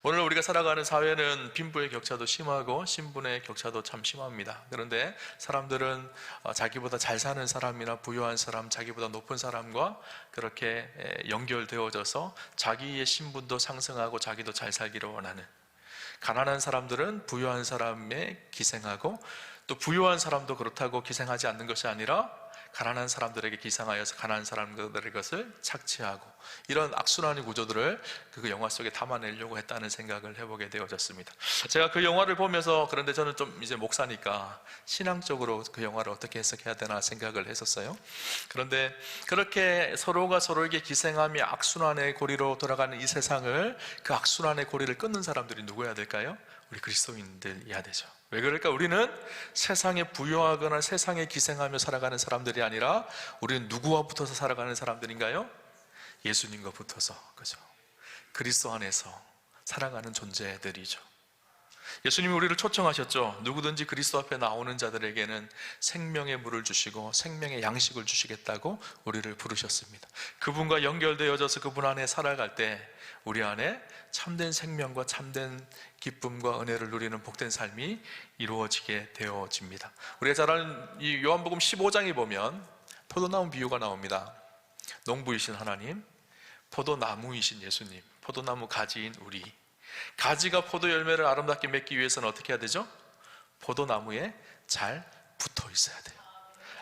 오늘 우리가 살아가는 사회는 빈부의 격차도 심하고 신분의 격차도 참 심합니다. 그런데 사람들은 자기보다 잘 사는 사람이나 부유한 사람, 자기보다 높은 사람과 그렇게 연결되어져서 자기의 신분도 상승하고 자기도 잘 살기를 원하는, 가난한 사람들은 부유한 사람에 기생하고, 또 부유한 사람도 그렇다고 기생하지 않는 것이 아니라 가난한 사람들에게 기생하여서 가난한 사람들의 것을 착취하고, 이런 악순환의 구조들을 그 영화 속에 담아내려고 했다는 생각을 해보게 되어졌습니다. 제가 그 영화를 보면서, 그런데 저는 좀 이제 목사니까 신앙적으로 그 영화를 어떻게 해석해야 되나 생각을 했었어요. 그런데 그렇게 서로가 서로에게 기생하며 악순환의 고리로 돌아가는 이 세상을, 그 악순환의 고리를 끊는 사람들이 누구여야 될까요? 우리 그리스도인들이어야 되죠. 왜 그럴까? 우리는 세상에 부유하거나 세상에 기생하며 살아가는 사람들이 아니라 우리는 누구와 붙어서 살아가는 사람들인가요? 예수님과 붙어서, 그죠? 그리스도 안에서 살아가는 존재들이죠. 예수님이 우리를 초청하셨죠. 누구든지 그리스도 앞에 나오는 자들에게는 생명의 물을 주시고 생명의 양식을 주시겠다고 우리를 부르셨습니다. 그분과 연결되어져서 그분 안에 살아갈 때 우리 안에 참된 생명과 참된 기쁨과 은혜를 누리는 복된 삶이 이루어지게 되어집니다. 우리가 잘 아는 이 요한복음 15장에 보면 포도나무 비유가 나옵니다. 농부이신 하나님, 포도나무이신 예수님, 포도나무 가지인 우리. 가지가 포도 열매를 아름답게 맺기 위해서는 어떻게 해야 되죠? 포도나무에 잘 붙어 있어야 돼요.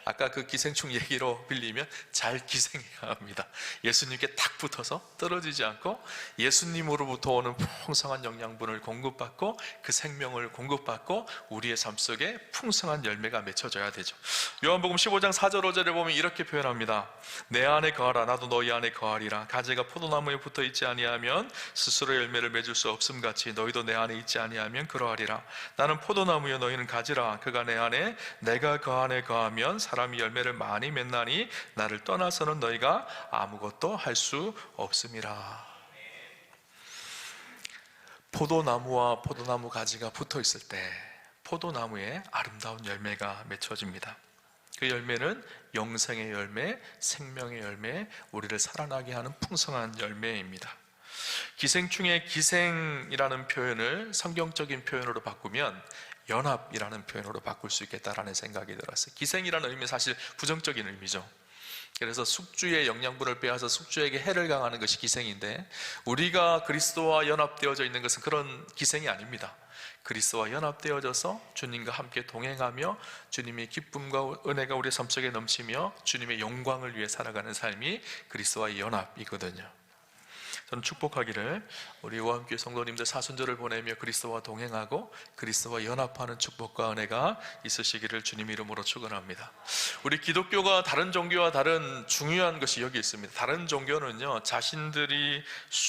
아까 그 기생충 얘기로 빌리면 잘 기생해야 합니다. 예수님께 딱 붙어서 떨어지지 않고 예수님으로부터 오는 풍성한 영양분을 공급받고 그 생명을 공급받고 우리의 삶 속에 풍성한 열매가 맺혀져야 되죠. 요한복음 15장 4절 5절에 보면 이렇게 표현합니다. 내 안에 거하라, 나도 너희 안에 거하리라. 가지가 포도나무에 붙어 있지 아니하면 스스로 열매를 맺을 수 없음같이 너희도 내 안에 있지 아니하면 그러하리라. 나는 포도나무여 너희는 가지라. 그가 내 안에 내가 그 안에 거하면 사람이 열매를 많이 맺나니 나를 떠나서는 너희가 아무것도 할 수 없음이라. 포도나무와 포도나무 가지가 붙어 있을 때 포도나무에 아름다운 열매가 맺혀집니다. 그 열매는 영생의 열매, 생명의 열매, 우리를 살아나게 하는 풍성한 열매입니다. 기생충의 기생이라는 표현을 성경적인 표현으로 바꾸면 연합이라는 표현으로 바꿀 수 있겠다라는 생각이 들었어요. 기생이라는 의미는 사실 부정적인 의미죠. 그래서 숙주의 영양분을 빼앗아 숙주에게 해를 강하는 것이 기생인데, 우리가 그리스도와 연합되어져 있는 것은 그런 기생이 아닙니다. 그리스도와 연합되어져서 주님과 함께 동행하며 주님의 기쁨과 은혜가 우리의 삶 속에 넘치며 주님의 영광을 위해 살아가는 삶이 그리스도와의 연합이거든요. 저는 축복하기를 우리 오함교회 성도님들 사순절을 보내며 그리스도와 동행하고 그리스도와 연합하는 축복과 은혜가 있으시기를 주님 이름으로 축원합니다. 우리 기독교가 다른 종교와 다른 중요한 것이 여기 있습니다. 다른 종교는요, 자신들이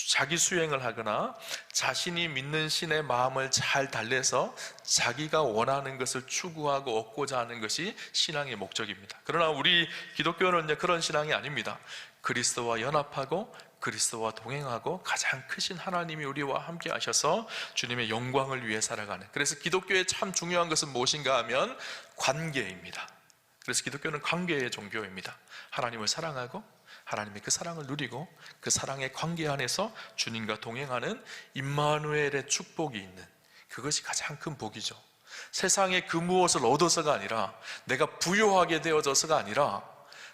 자기 수행을 하거나 자신이 믿는 신의 마음을 잘 달래서 자기가 원하는 것을 추구하고 얻고자 하는 것이 신앙의 목적입니다. 그러나 우리 기독교는 그런 신앙이 아닙니다. 그리스도와 연합하고 그리스도와 동행하고 가장 크신 하나님이 우리와 함께 하셔서 주님의 영광을 위해 살아가는, 그래서 기독교의 참 중요한 것은 무엇인가 하면 관계입니다. 그래서 기독교는 관계의 종교입니다. 하나님을 사랑하고 하나님의 그 사랑을 누리고 그 사랑의 관계 안에서 주님과 동행하는 임마누엘의 축복이 있는, 그것이 가장 큰 복이죠. 세상에 그 무엇을 얻어서가 아니라, 내가 부유하게 되어져서가 아니라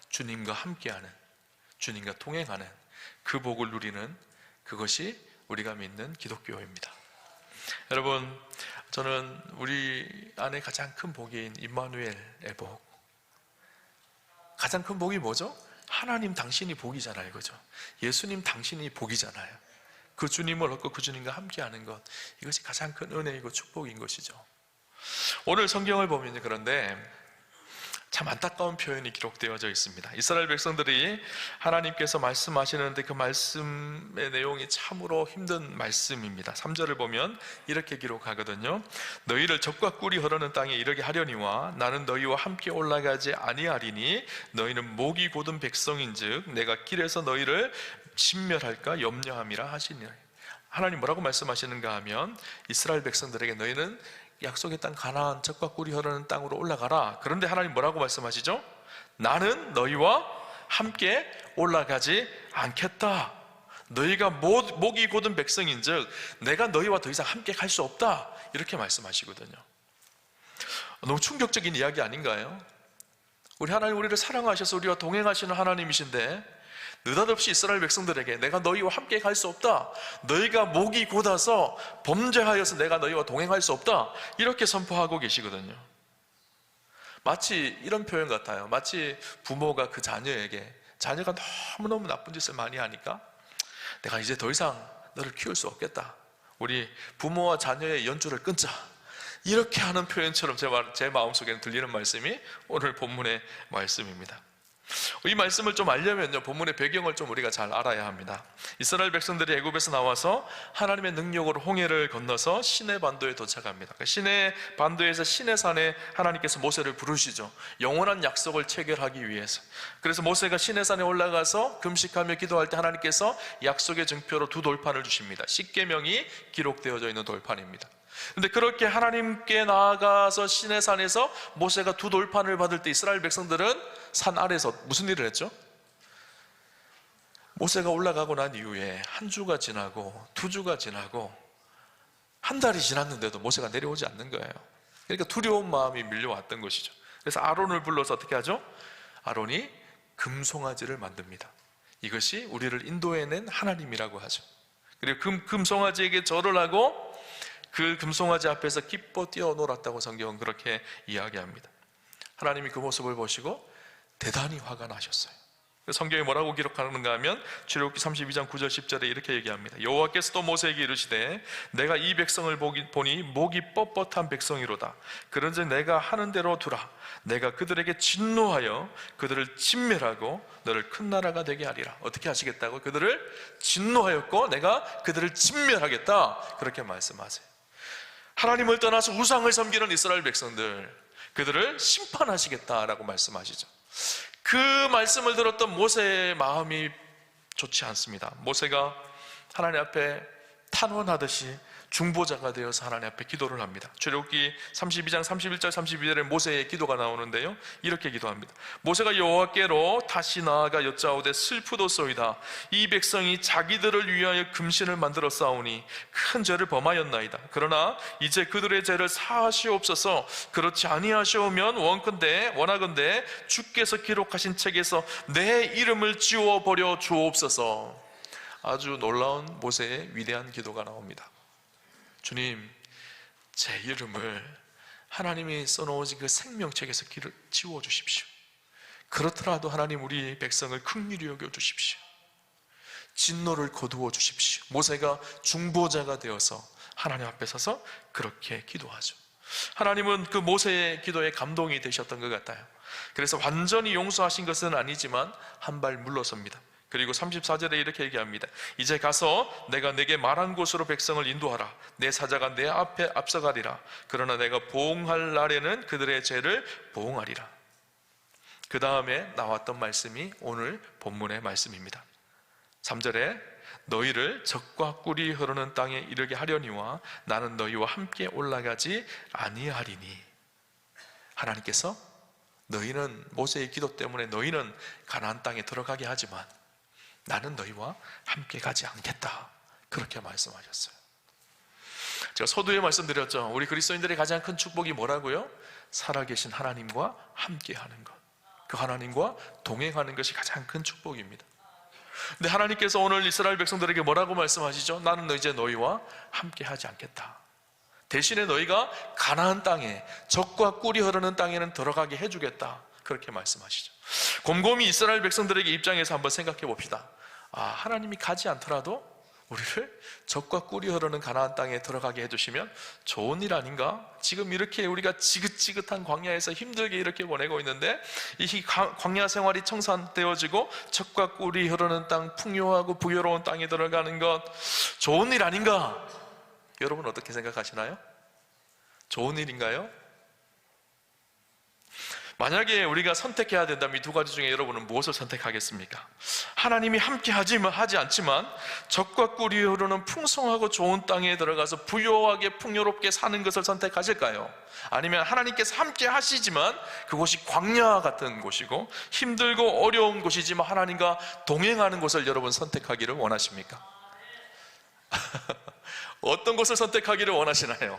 주님과 함께하는, 주님과 동행하는 그 복을 누리는, 그것이 우리가 믿는 기독교입니다. 여러분, 저는 우리 안에 가장 큰 복인 임마누엘의 복, 가장 큰 복이 뭐죠? 하나님 당신이 복이잖아요, 그죠? 예수님 당신이 복이잖아요. 그 주님을 얻고 그 주님과 함께하는 것, 이것이 가장 큰 은혜이고 축복인 것이죠. 오늘 성경을 보면 그런데 참 안타까운 표현이 기록되어져 있습니다. 이스라엘 백성들이 하나님께서 말씀하시는데 그 말씀의 내용이 참으로 힘든 말씀입니다. 3절을 보면 이렇게 기록하거든요. 너희를 적과 꿀이 흐르는 땅에 이르게 하려니와 나는 너희와 함께 올라가지 아니하리니 너희는 목이 곧은 백성인즉 내가 길에서 너희를 진멸할까 염려함이라 하시니. 하나님 뭐라고 말씀하시는가 하면, 이스라엘 백성들에게 너희는 약속의 땅 가나안 젖과 꿀이 흐르는 땅으로 올라가라. 그런데 하나님 뭐라고 말씀하시죠? 나는 너희와 함께 올라가지 않겠다. 너희가 목이 곧은 백성인즉 내가 너희와 더 이상 함께 갈 수 없다, 이렇게 말씀하시거든요. 너무 충격적인 이야기 아닌가요? 우리 하나님, 우리를 사랑하셔서 우리와 동행하시는 하나님이신데 느닷없이 이스라엘 백성들에게 내가 너희와 함께 갈 수 없다, 너희가 목이 곧아서 범죄하여서 내가 너희와 동행할 수 없다, 이렇게 선포하고 계시거든요. 마치 이런 표현 같아요. 마치 부모가 그 자녀에게, 자녀가 너무너무 나쁜 짓을 많이 하니까 내가 이제 더 이상 너를 키울 수 없겠다, 우리 부모와 자녀의 연줄을 끊자, 이렇게 하는 표현처럼 제 마음속에는 들리는 말씀이 오늘 본문의 말씀입니다. 이 말씀을 좀 알려면요, 본문의 배경을 좀 우리가 잘 알아야 합니다. 이스라엘 백성들이 애굽에서 나와서 하나님의 능력으로 홍해를 건너서 시내 반도에 도착합니다. 시내 반도에서 시내산에 하나님께서 모세를 부르시죠. 영원한 약속을 체결하기 위해서. 그래서 모세가 시내산에 올라가서 금식하며 기도할 때 하나님께서 약속의 증표로 2돌판을 주십니다. 십계명이 기록되어져 있는 돌판입니다. 근데 그렇게 하나님께 나아가서 시내산에서 모세가 2돌판을 받을 때 이스라엘 백성들은 산 아래에서 무슨 일을 했죠? 모세가 올라가고 난 이후에 1주가 지나고 2주가 지나고 1달이 지났는데도 모세가 내려오지 않는 거예요. 그러니까 두려운 마음이 밀려왔던 것이죠. 그래서 아론을 불러서 어떻게 하죠? 아론이 금송아지를 만듭니다. 이것이 우리를 인도해낸 하나님이라고 하죠. 그리고 금송아지에게 절을 하고 그 금송아지 앞에서 기뻐 뛰어놀았다고 성경은 그렇게 이야기합니다. 하나님이 그 모습을 보시고 대단히 화가 나셨어요. 성경에 뭐라고 기록하는가 하면 출애굽기 32장 9절 10절에 이렇게 얘기합니다. 여호와께서 또 모세에게 이르시되 내가 이 백성을 보니 목이 뻣뻣한 백성이로다. 그런즉 내가 하는 대로 두라. 내가 그들에게 진노하여 그들을 진멸하고 너를 큰 나라가 되게 하리라. 어떻게 하시겠다고? 그들을 진노하였고 내가 그들을 진멸하겠다, 그렇게 말씀하세요. 하나님을 떠나서 우상을 섬기는 이스라엘 백성들, 그들을 심판하시겠다라고 말씀하시죠. 그 말씀을 들었던 모세의 마음이 좋지 않습니다. 모세가 하나님 앞에 탄원하듯이 중보자가 되어서 하나님 앞에 기도를 합니다. 출애굽기 32장 31절 32절에 모세의 기도가 나오는데요, 이렇게 기도합니다. 모세가 여호와께로 다시 나아가 여짜오되 슬프도소이다. 이 백성이 자기들을 위하여 금신을 만들어 싸우니 큰 죄를 범하였나이다. 그러나 이제 그들의 죄를 사하시옵소서. 그렇지 아니하시오면 원하건대 주께서 기록하신 책에서 내 이름을 지워버려 주옵소서. 아주 놀라운 모세의 위대한 기도가 나옵니다. 주님, 제 이름을 하나님이 써놓으신 그 생명책에서 지워주십시오. 그렇더라도 하나님, 우리 백성을 긍휼히 여겨주십시오. 진노를 거두어 주십시오. 모세가 중보자가 되어서 하나님 앞에 서서 그렇게 기도하죠. 하나님은 그 모세의 기도에 감동이 되셨던 것 같아요. 그래서 완전히 용서하신 것은 아니지만 한 발 물러섭니다. 그리고 34절에 이렇게 얘기합니다. 이제 가서 내가 내게 말한 곳으로 백성을 인도하라. 내 사자가 내 앞에 앞서가리라. 그러나 내가 보응할 날에는 그들의 죄를 보응하리라. 그 다음에 나왔던 말씀이 오늘 본문의 말씀입니다. 3절에 너희를 적과 꿀이 흐르는 땅에 이르게 하려니와 나는 너희와 함께 올라가지 아니하리니. 하나님께서 너희는, 모세의 기도 때문에 너희는 가나안 땅에 들어가게 하지만 나는 너희와 함께 가지 않겠다, 그렇게 말씀하셨어요. 제가 서두에 말씀드렸죠. 우리 그리스도인들의 가장 큰 축복이 뭐라고요? 살아계신 하나님과 함께하는 것, 그 하나님과 동행하는 것이 가장 큰 축복입니다. 근데 하나님께서 오늘 이스라엘 백성들에게 뭐라고 말씀하시죠? 나는 이제 너희와 함께하지 않겠다. 대신에 너희가 가나안 땅에, 젖과 꿀이 흐르는 땅에는 들어가게 해주겠다, 그렇게 말씀하시죠. 곰곰이 이스라엘 백성들에게 입장에서 한번 생각해 봅시다. 하나님이 가지 않더라도 우리를 젖과 꿀이 흐르는 가나안 땅에 들어가게 해주시면 좋은 일 아닌가? 지금 이렇게 우리가 지긋지긋한 광야에서 힘들게 이렇게 보내고 있는데 이 광야 생활이 청산되어지고 젖과 꿀이 흐르는 땅, 풍요하고 부유로운 땅에 들어가는 것 좋은 일 아닌가? 여러분 어떻게 생각하시나요? 좋은 일인가요? 만약에 우리가 선택해야 된다면 이 두 가지 중에 여러분은 무엇을 선택하겠습니까? 하나님이 함께 하지 않지만 적과 꿀이 흐르는 풍성하고 좋은 땅에 들어가서 부유하게 풍요롭게 사는 것을 선택하실까요? 아니면 하나님께서 함께 하시지만 그곳이 광야 같은 곳이고 힘들고 어려운 곳이지만 하나님과 동행하는 곳을 여러분 선택하기를 원하십니까? 어떤 곳을 선택하기를 원하시나요?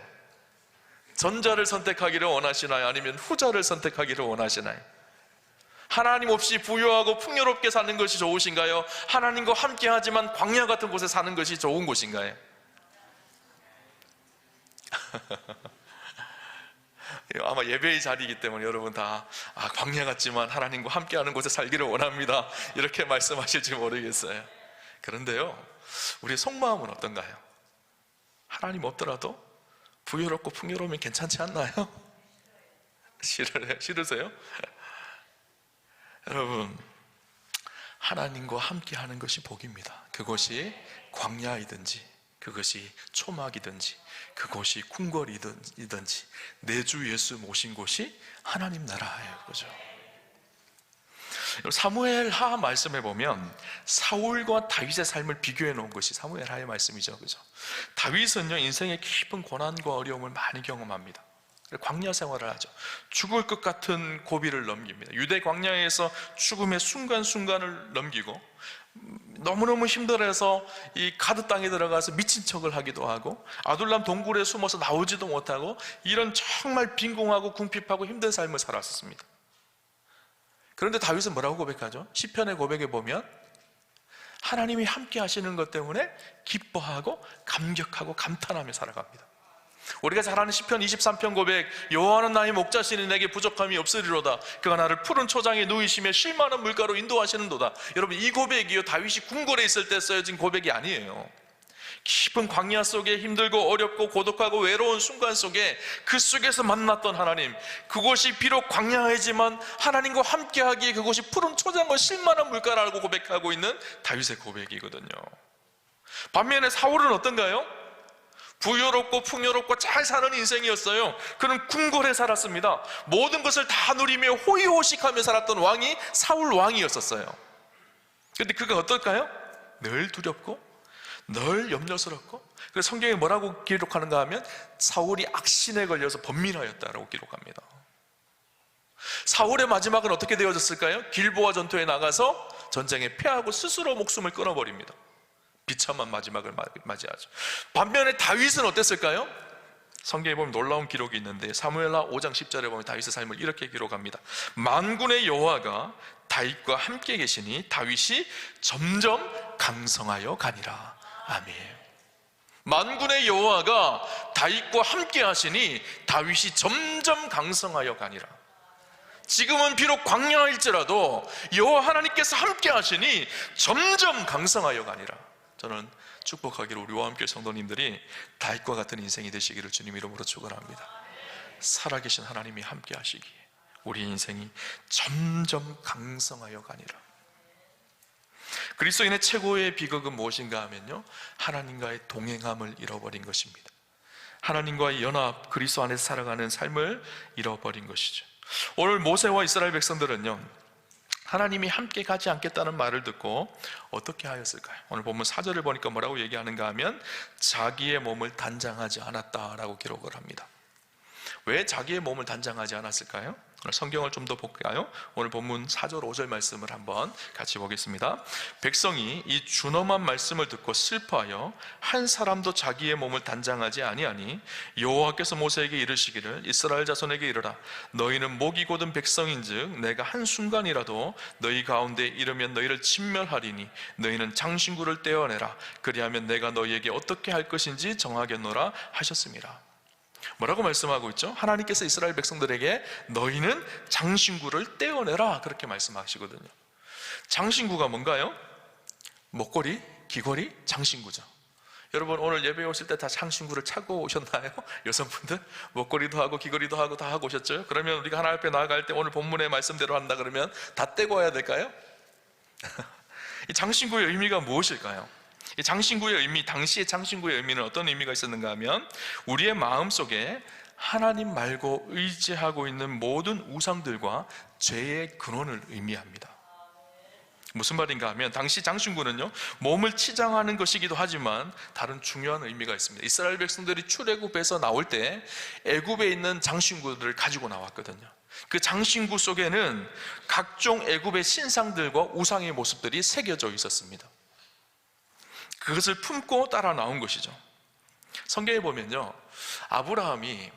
전자를 선택하기를 원하시나요? 아니면 후자를 선택하기를 원하시나요? 하나님 없이 부유하고 풍요롭게 사는 것이 좋으신가요? 하나님과 함께 하지만 광야 같은 곳에 사는 것이 좋은 곳인가요? 아마 예배의 자리이기 때문에 여러분 다 광야 같지만 하나님과 함께 하는 곳에 살기를 원합니다, 이렇게 말씀하실지 모르겠어요. 그런데요, 우리의 속마음은 어떤가요? 하나님 없더라도 부유롭고 풍요로우면 괜찮지 않나요? 싫으세요? 여러분, 하나님과 함께 하는 것이 복입니다. 그것이 광야이든지 그것이 초막이든지 그것이 궁궐이든지 내 주 예수 모신 곳이 하나님 나라예요. 그죠? 사무엘 하 말씀에 보면 사울과 다윗의 삶을 비교해 놓은 것이 사무엘 하의 말씀이죠. 그죠? 다윗은요, 인생의 깊은 고난과 어려움을 많이 경험합니다. 광야 생활을 하죠. 죽을 것 같은 고비를 넘깁니다. 유대 광야에서 죽음의 순간순간을 넘기고 너무너무 힘들어서 이 가드 땅에 들어가서 미친 척을 하기도 하고 아둘람 동굴에 숨어서 나오지도 못하고 이런 정말 빈궁하고 궁핍하고 힘든 삶을 살았습니다. 그런데 다윗은 뭐라고 고백하죠? 시편의 고백에 보면 하나님이 함께 하시는 것 때문에 기뻐하고 감격하고 감탄하며 살아갑니다. 우리가 잘 아는 시편 23편 고백, 여호와는 나의 목자시니 내게 부족함이 없으리로다. 그가 나를 푸른 초장에 누이시며 쉴 만한 물가로 인도하시는도다. 여러분, 이 고백이요, 다윗이 궁궐에 있을 때 쓰여진 고백이 아니에요. 깊은 광야 속에 힘들고 어렵고 고독하고 외로운 순간 속에 그 속에서 만났던 하나님, 그곳이 비록 광야이지만 하나님과 함께하기에 그곳이 푸른 초장과 쉴만한 물가라고 고백하고 있는 다윗의 고백이거든요. 반면에 사울은 어떤가요? 부유롭고 풍요롭고 잘 사는 인생이었어요. 그는 궁궐에 살았습니다. 모든 것을 다 누리며 호의호식하며 살았던 왕이 사울 왕이었었어요. 그런데 그가 어떨까요? 늘 두렵고 늘 염려스럽고, 그래서 성경에 뭐라고 기록하는가 하면 사울이 악신에 걸려서 번민하였다라고 기록합니다. 사울의 마지막은 어떻게 되어졌을까요? 길보아 전투에 나가서 전쟁에 패하고 스스로 목숨을 끊어버립니다. 비참한 마지막을 맞이하죠. 반면에 다윗은 어땠을까요? 성경에 보면 놀라운 기록이 있는데 사무엘하 5장 10절에 보면 다윗의 삶을 이렇게 기록합니다. 만군의 여호와가 다윗과 함께 계시니 다윗이 점점 강성하여 가니라. 아멘. 만군의 여호와가 다윗과 함께 하시니 다윗이 점점 강성하여 가니라. 지금은 비록 광야일지라도 여호와 하나님께서 함께 하시니 점점 강성하여 가니라. 저는 축복하기를 우리와 함께 성도님들이 다윗과 같은 인생이 되시기를 주님 이름으로 축원합니다. 살아계신 하나님이 함께 하시기에 우리 인생이 점점 강성하여 가니라. 그리스도인의 최고의 비극은 무엇인가 하면요, 하나님과의 동행함을 잃어버린 것입니다. 하나님과의 연합, 그리스도 안에서 살아가는 삶을 잃어버린 것이죠. 오늘 모세와 이스라엘 백성들은요, 하나님이 함께 가지 않겠다는 말을 듣고 어떻게 하였을까요? 오늘 본문 4절을 보니까 뭐라고 얘기하는가 하면 자기의 몸을 단장하지 않았다라고 기록을 합니다. 왜 자기의 몸을 단장하지 않았을까요? 오늘 성경을 좀 더 볼까요? 오늘 본문 4절 5절 말씀을 한번 같이 보겠습니다. 백성이 이 준엄한 말씀을 듣고 슬퍼하여 한 사람도 자기의 몸을 단장하지 아니하니 여호와께서 모세에게 이르시기를 이스라엘 자손에게 이르라. 너희는 목이 곧은 백성인즉 내가 한순간이라도 너희 가운데 이르면 너희를 진멸하리니 너희는 장신구를 떼어내라. 그리하면 내가 너희에게 어떻게 할 것인지 정하겠노라 하셨습니다. 뭐라고 말씀하고 있죠? 하나님께서 이스라엘 백성들에게 너희는 장신구를 떼어내라, 그렇게 말씀하시거든요. 장신구가 뭔가요? 목걸이, 귀걸이, 장신구죠. 여러분 오늘 예배에 오실 때 다 장신구를 차고 오셨나요? 여성분들 목걸이도 하고 귀걸이도 하고 다 하고 오셨죠? 그러면 우리가 하나님 앞에 나아갈 때 오늘 본문의 말씀대로 한다 그러면 다 떼고 와야 될까요? 이 장신구의 의미가 무엇일까요? 이 장신구의 의미, 당시의 장신구의 의미는 어떤 의미가 있었는가 하면 우리의 마음속에 하나님 말고 의지하고 있는 모든 우상들과 죄의 근원을 의미합니다. 무슨 말인가 하면 당시 장신구는요, 몸을 치장하는 것이기도 하지만 다른 중요한 의미가 있습니다. 이스라엘 백성들이 출애굽에서 나올 때 애굽에 있는 장신구들을 가지고 나왔거든요. 그 장신구 속에는 각종 애굽의 신상들과 우상의 모습들이 새겨져 있었습니다. 그것을 품고 따라 나온 것이죠. 성경에 보면요, 아브라함이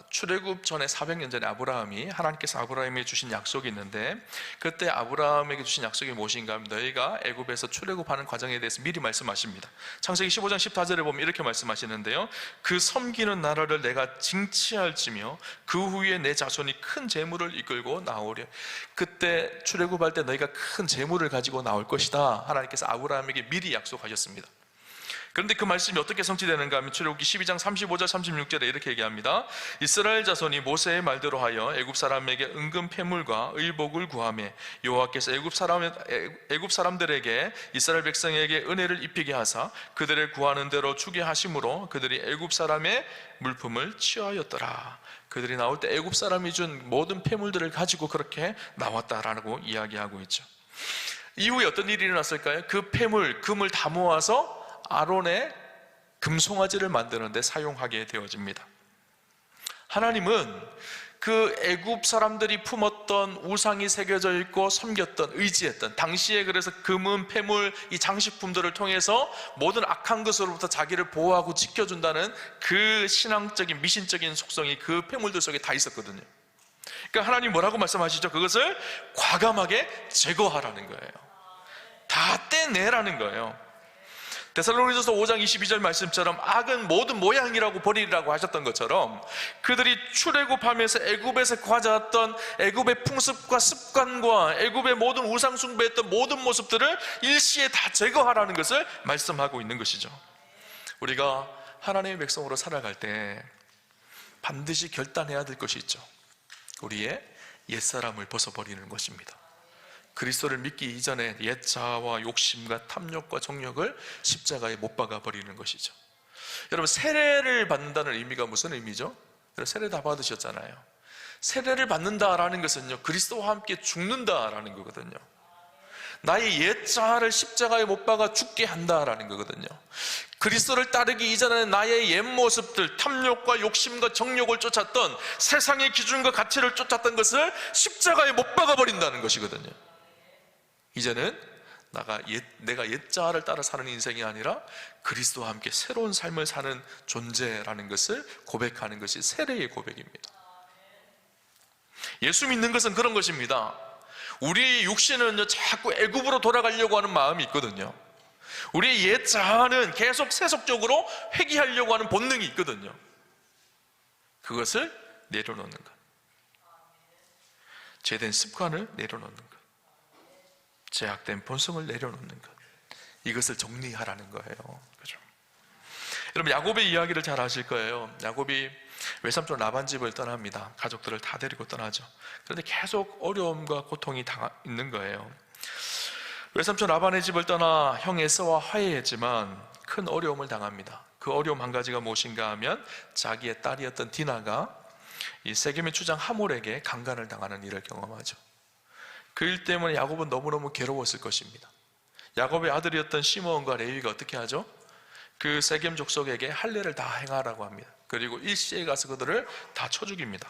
출애굽 전에 400년 전에 아브라함이, 하나님께서 아브라함에게 주신 약속이 있는데, 그때 아브라함에게 주신 약속이 무엇인가 하면 너희가 애굽에서 출애굽하는 과정에 대해서 미리 말씀하십니다. 창세기 15장 14절에 보면 이렇게 말씀하시는데요, 그 섬기는 나라를 내가 징치할지며 그 후에 내 자손이 큰 재물을 이끌고 나오려. 그때 출애굽할 때 너희가 큰 재물을 가지고 나올 것이다, 하나님께서 아브라함에게 미리 약속하셨습니다. 그런데 그 말씀이 어떻게 성취되는가 하면 출애굽기 12장 35절 36절에 이렇게 얘기합니다. 이스라엘 자손이 모세의 말대로 하여 애굽 사람에게 은금 패물과 의복을 구하며 여호와께서 애굽 사람들에게 이스라엘 백성에게 은혜를 입히게 하사 그들을 구하는 대로 주게 하심으로 그들이 애굽 사람의 물품을 취하였더라. 그들이 나올 때 애굽 사람이 준 모든 패물들을 가지고 그렇게 나왔다라고 이야기하고 있죠. 이후에 어떤 일이 일어났을까요? 그 패물, 금을 다 모아서 아론의 금송아지를 만드는 데 사용하게 되어집니다. 하나님은 그 애굽 사람들이 품었던 우상이 새겨져 있고 섬겼던, 의지했던, 당시에 그래서 금은, 패물, 이 장식품들을 통해서 모든 악한 것으로부터 자기를 보호하고 지켜준다는 그 신앙적인, 미신적인 속성이 그 패물들 속에 다 있었거든요. 그러니까 하나님 뭐라고 말씀하시죠? 그것을 과감하게 제거하라는 거예요. 다 떼내라는 거예요. 데살로니가서 5장 22절 말씀처럼 악은 모든 모양이라고 버리라고 하셨던 것처럼 그들이 출애굽하면서 애굽에서 가져왔던 애굽의 풍습과 습관과 애굽의 모든 우상 숭배했던 모든 모습들을 일시에 다 제거하라는 것을 말씀하고 있는 것이죠. 우리가 하나님의 백성으로 살아갈 때 반드시 결단해야 될 것이 있죠. 우리의 옛사람을 벗어버리는 것입니다. 그리스도를 믿기 이전에 옛 자아와 욕심과 탐욕과 정욕을 십자가에 못 박아 버리는 것이죠. 여러분, 세례를 받는다는 의미가 무슨 의미죠? 세례 다 받으셨잖아요. 세례를 받는다라는 것은요, 그리스도와 함께 죽는다라는 거거든요. 나의 옛 자아를 십자가에 못 박아 죽게 한다라는 거거든요. 그리스도를 따르기 이전에는 나의 옛 모습들, 탐욕과 욕심과 정욕을 쫓았던, 세상의 기준과 가치를 쫓았던 것을 십자가에 못 박아 버린다는 것이거든요. 이제는 내가 옛 자아를 따라 사는 인생이 아니라 그리스도와 함께 새로운 삶을 사는 존재라는 것을 고백하는 것이 세례의 고백입니다. 예수 믿는 것은 그런 것입니다. 우리의 육신은 자꾸 애굽으로 돌아가려고 하는 마음이 있거든요. 우리의 옛 자아는 계속 세속적으로 회귀하려고 하는 본능이 있거든요. 그것을 내려놓는 것, 죄된 습관을 내려놓는 것, 제약된 본성을 내려놓는 것, 이것을 정리하라는 거예요. 그죠? 여러분, 야곱의 이야기를 잘 아실 거예요. 야곱이 외삼촌 라반 집을 떠납니다. 가족들을 다 데리고 떠나죠. 그런데 계속 어려움과 고통이 있는 거예요. 외삼촌 라반의 집을 떠나 형 에서와 화해했지만 큰 어려움을 당합니다. 그 어려움 한 가지가 무엇인가 하면 자기의 딸이었던 디나가 이 세겜의 주장 하몰에게 강간을 당하는 일을 경험하죠. 그 일 때문에 야곱은 너무너무 괴로웠을 것입니다. 야곱의 아들이었던 시므온과 레위가 어떻게 하죠? 그 세겜 족속에게 할례를 다 행하라고 합니다. 그리고 일시에 가서 그들을 다 쳐 죽입니다.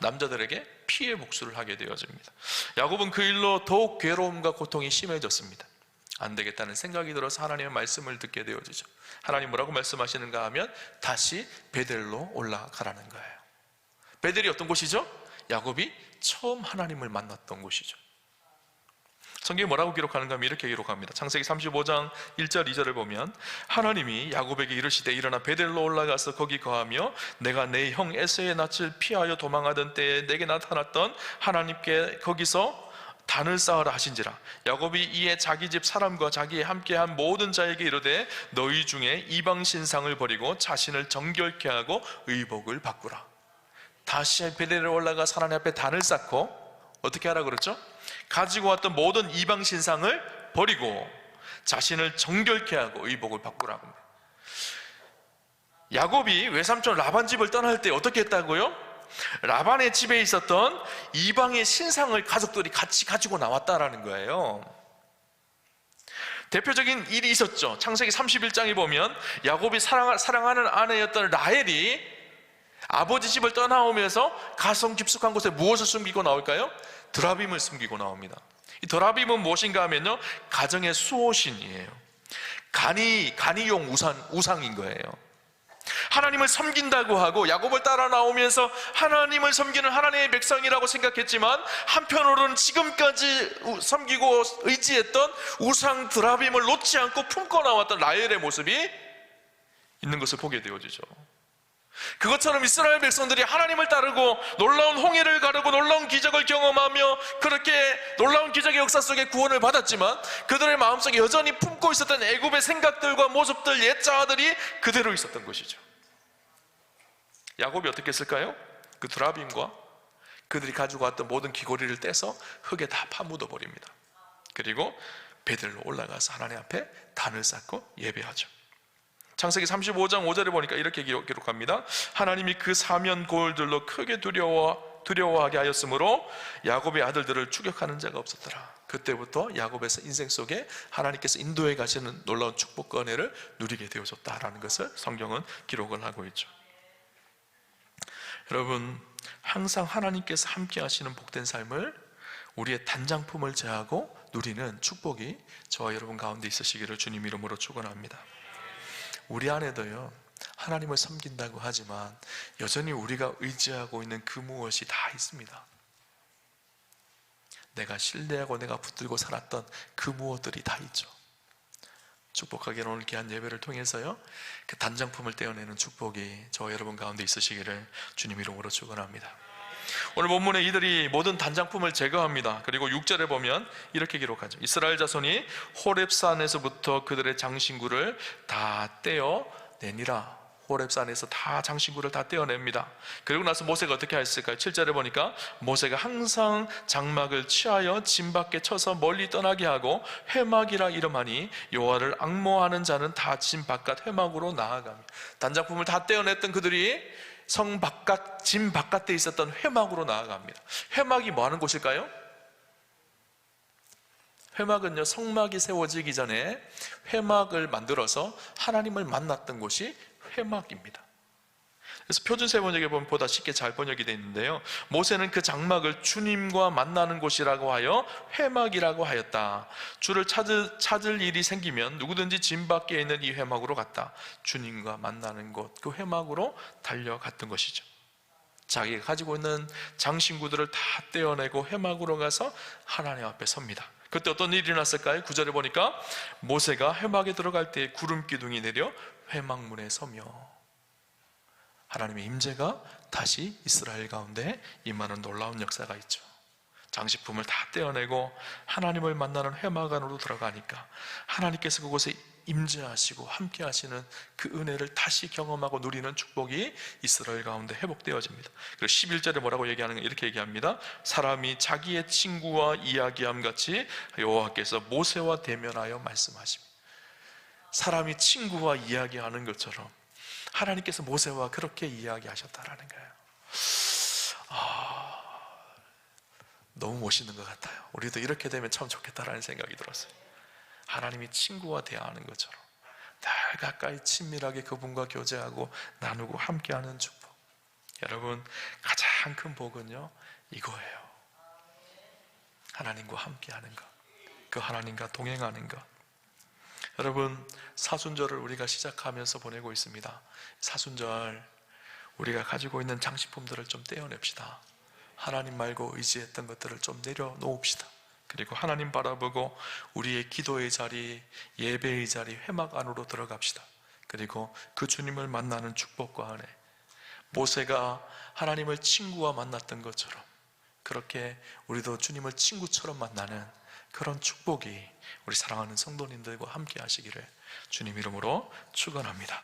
남자들에게 피해 복수를 하게 되어집니다. 야곱은 그 일로 더욱 괴로움과 고통이 심해졌습니다. 안 되겠다는 생각이 들어서 하나님의 말씀을 듣게 되어지죠. 하나님 뭐라고 말씀하시는가 하면 다시 베델로 올라가라는 거예요. 베델이 어떤 곳이죠? 야곱이 처음 하나님을 만났던 곳이죠. 성경이 뭐라고 기록하는가 하면 이렇게 기록합니다. 창세기 35장 1절 2절을 보면 하나님이 야곱에게 이르시되 일어나 베델로 올라가서 거기 거하며 내가 내 형 에서의 낯을 피하여 도망하던 때에 내게 나타났던 하나님께 거기서 단을 쌓으라 하신지라. 야곱이 이에 자기 집 사람과 자기에 함께한 모든 자에게 이르되 너희 중에 이방 신상을 버리고 자신을 정결케 하고 의복을 바꾸라. 다시 베델에 올라가 하나님 앞에 단을 쌓고 어떻게 하라 그랬죠? 가지고 왔던 모든 이방 신상을 버리고 자신을 정결케 하고 의복을 바꾸라고 합니다. 야곱이 외삼촌 라반 집을 떠날 때 어떻게 했다고요? 라반의 집에 있었던 이방의 신상을 가족들이 같이 가지고 나왔다라는 거예요. 대표적인 일이 있었죠. 창세기 31장에 보면 야곱이 사랑하는 아내였던 라헬이 아버지 집을 떠나오면서 가성 깊숙한 곳에 무엇을 숨기고 나올까요? 드라빔을 숨기고 나옵니다. 이 드라빔은 무엇인가 하면요, 가정의 수호신이에요. 간이용 우상인 거예요. 하나님을 섬긴다고 하고 야곱을 따라 나오면서 하나님을 섬기는 하나님의 백성이라고 생각했지만, 한편으로는 지금까지 섬기고 의지했던 우상 드라빔을 놓지 않고 품고 나왔던 라헬의 모습이 있는 것을 보게 되어지죠. 그것처럼 이스라엘 백성들이 하나님을 따르고 놀라운 홍해를 가르고 놀라운 기적을 경험하며 그렇게 놀라운 기적의 역사 속에 구원을 받았지만, 그들의 마음속에 여전히 품고 있었던 애굽의 생각들과 모습들, 옛자아들이 그대로 있었던 것이죠. 야곱이 어떻게 했을까요? 그 드라빔과 그들이 가지고 왔던 모든 귀고리를 떼서 흙에 다 파묻어 버립니다. 그리고 베들로 올라가서 하나님 앞에 단을 쌓고 예배하죠. 창세기 35장 5절에 보니까 이렇게 기록합니다. 하나님이 그 사면 고을들로 크게 두려워하게 하였으므로 야곱의 아들들을 추격하는 자가 없었더라. 그때부터 야곱의 인생 속에 하나님께서 인도해 가시는 놀라운 축복과 은혜를 누리게 되어졌다라는 것을 성경은 기록을 하고 있죠. 여러분, 항상 하나님께서 함께 하시는 복된 삶을, 우리의 단장품을 제하고 누리는 축복이 저와 여러분 가운데 있으시기를 주님 이름으로 축원합니다. 우리 안에도요, 하나님을 섬긴다고 하지만 여전히 우리가 의지하고 있는 그 무엇이 다 있습니다. 내가 신뢰하고 내가 붙들고 살았던 그 무엇들이 다 있죠. 축복하기를 오늘 귀한 예배를 통해서요, 그 단장품을 떼어내는 축복이 저와 여러분 가운데 있으시기를 주님 이름으로 축원합니다. 오늘 본문에 이들이 모든 단장품을 제거합니다. 그리고 6절에 보면 이렇게 기록하죠. 이스라엘 자손이 호렙산에서부터 그들의 장신구를 다 떼어내니라. 호렙산에서 다 장신구를 다 떼어냅니다. 그리고 나서 모세가 어떻게 했을까요? 7절에 보니까 모세가 항상 장막을 취하여 진 밖에 쳐서 멀리 떠나게 하고 회막이라 이름하니 여호와를 앙모하는 자는 다 진 바깥 회막으로 나아갑니다. 단장품을 다 떼어냈던 그들이 성 바깥, 진 바깥에 있었던 회막으로 나아갑니다. 회막이 뭐 하는 곳일까요? 회막은요, 성막이 세워지기 전에 회막을 만들어서 하나님을 만났던 곳이 회막입니다. 그래서 표준세 번역에 보면 보다 쉽게 잘 번역이 되어 있는데요, 모세는 그 장막을 주님과 만나는 곳이라고 하여 회막이라고 하였다. 주를 찾을 일이 생기면 누구든지 진 밖에 있는 이 회막으로 갔다. 주님과 만나는 곳, 그 회막으로 달려갔던 것이죠. 자기가 가지고 있는 장신구들을 다 떼어내고 회막으로 가서 하나님 앞에 섭니다. 그때 어떤 일이 일어났을까요? 9절에 보니까 모세가 회막에 들어갈 때 구름 기둥이 내려 회막문에 서며, 하나님의 임재가 다시 이스라엘 가운데 임하는 놀라운 역사가 있죠. 장식품을 다 떼어내고 하나님을 만나는 회막 안으로 들어가니까 하나님께서 그곳에 임재하시고 함께 하시는 그 은혜를 다시 경험하고 누리는 축복이 이스라엘 가운데 회복되어집니다. 그리고 11절에 뭐라고 얘기하는가, 이렇게 얘기합니다. 사람이 자기의 친구와 이야기함 같이 여호와께서 모세와 대면하여 말씀하십니다. 사람이 친구와 이야기하는 것처럼 하나님께서 모세와 그렇게 이야기하셨다라는 거예요. 너무 멋있는 것 같아요. 우리도 이렇게 되면 참 좋겠다라는 생각이 들었어요. 하나님이 친구와 대화하는 것처럼 늘 가까이 친밀하게 그분과 교제하고 나누고 함께하는 축복. 여러분, 가장 큰 복은요, 이거예요. 하나님과 함께하는 것, 그 하나님과 동행하는 것. 여러분, 사순절을 우리가 시작하면서 보내고 있습니다. 사순절 우리가 가지고 있는 장식품들을 좀 떼어냅시다. 하나님 말고 의지했던 것들을 좀 내려놓읍시다. 그리고 하나님 바라보고 우리의 기도의 자리, 예배의 자리, 회막 안으로 들어갑시다. 그리고 그 주님을 만나는 축복과 은혜, 모세가 하나님을 친구와 만났던 것처럼 그렇게 우리도 주님을 친구처럼 만나는 그런 축복이 우리 사랑하는 성도님들과 함께 하시기를 주님 이름으로 축원합니다.